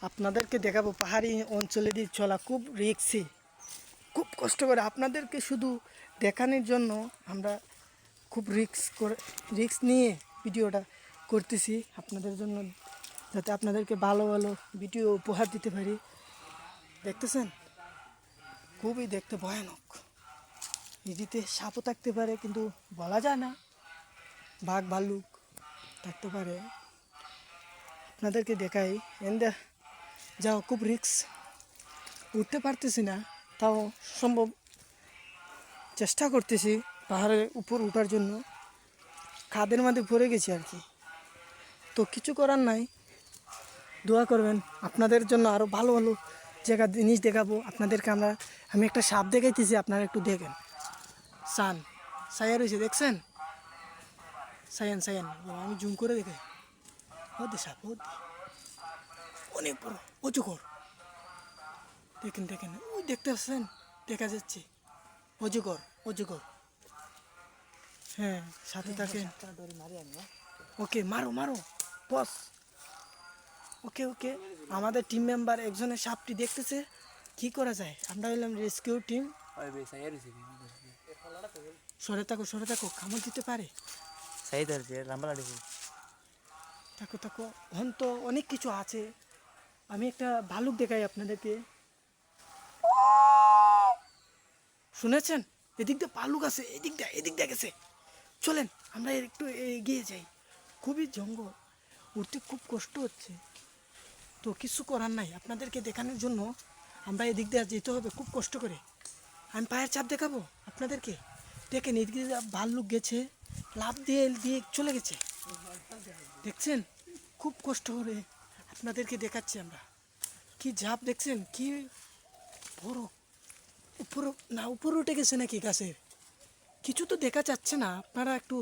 আপনাদেরকে দেখাবো পাহাড়ি অঞ্চলে দিয়ে চলা খুব রিস্কি, খুব কষ্ট করে আপনাদেরকে শুধু দেখানোর জন্য আমরা খুব রিস্ক নিয়ে ভিডিওটা করতেছি আপনাদের জন্য, যাতে আপনাদেরকে ভালো ভালো ভিডিও উপহার দিতে পারি। দেখতেছেন খুবই দেখতে ভয়ানক, এদিকে সাপও থাকতে পারে কিন্তু বলা যায় না, বাঘ ভাল্লুক থাকতে পারে। আপনাদেরকে দেখাই এন্দা যাও, খুব রিস্ক, উঠতে পারতেছি না, তাও সম্ভব চেষ্টা করতেছি পাহাড়ের উপর ওঠার জন্য। খাদের মধ্যে পড়ে গেছি আর কি, তো কিছু করার নাই, দোয়া করবেন। আপনাদের জন্য আরও ভালো ভালো জায়গা জিনিস দেখাবো আপনাদেরকে। আমি একটা সাপ দেখাইতেছি, আপনারা একটু দেখেন। সায়া রয়েছে, দেখছেন? সায়ান আমি জুম করে দেখাই। হতে সাপ হতে অনেক বড়, অজগর। দেখেন ওই দেখতে পাচ্ছেন, দেখা যাচ্ছে অজগর। হ্যাঁ, সাথে থাকেন। ওকে মারো বস। ওকে আমাদের টিম মেম্বার একজনের সাপটি দেখতেছে, কি করা যায়? আমরা হইলাম রেস্কিউ টিম। সরে থাকো, কামড় দিতে পারে। থাকো হন, তো অনেক কিছু আছে। আমি একটা ভালুক দেখাই আপনাদেরকে, শুনেছেন? এদিক দিয়ে ভালুক আছে, এদিক দিয়ে গেছে। চলেন আমরা একটু এগিয়ে যাই, খুবই জঙ্গল, উঠতে খুব কষ্ট হচ্ছে, তো কিছু করার নাই। আপনাদেরকে দেখানোর জন্য আমরা এদিক দিয়ে যেতে হবে খুব কষ্ট করে। আমি পায়ের চাপ দেখাবো আপনাদেরকে, দেখেন এদিক দিয়ে ভাল্লুক গেছে, লাফ দিয়ে চলে গেছে। দেখছেন খুব কষ্ট করে আপনাদেরকে দেখাচ্ছি আমরা। কি ঝাপ দেখছেন, কি বড়। উপরে উঠে গেছে নাকি গাছের, কিছু তো দেখা যাচ্ছে না, আপনারা একটু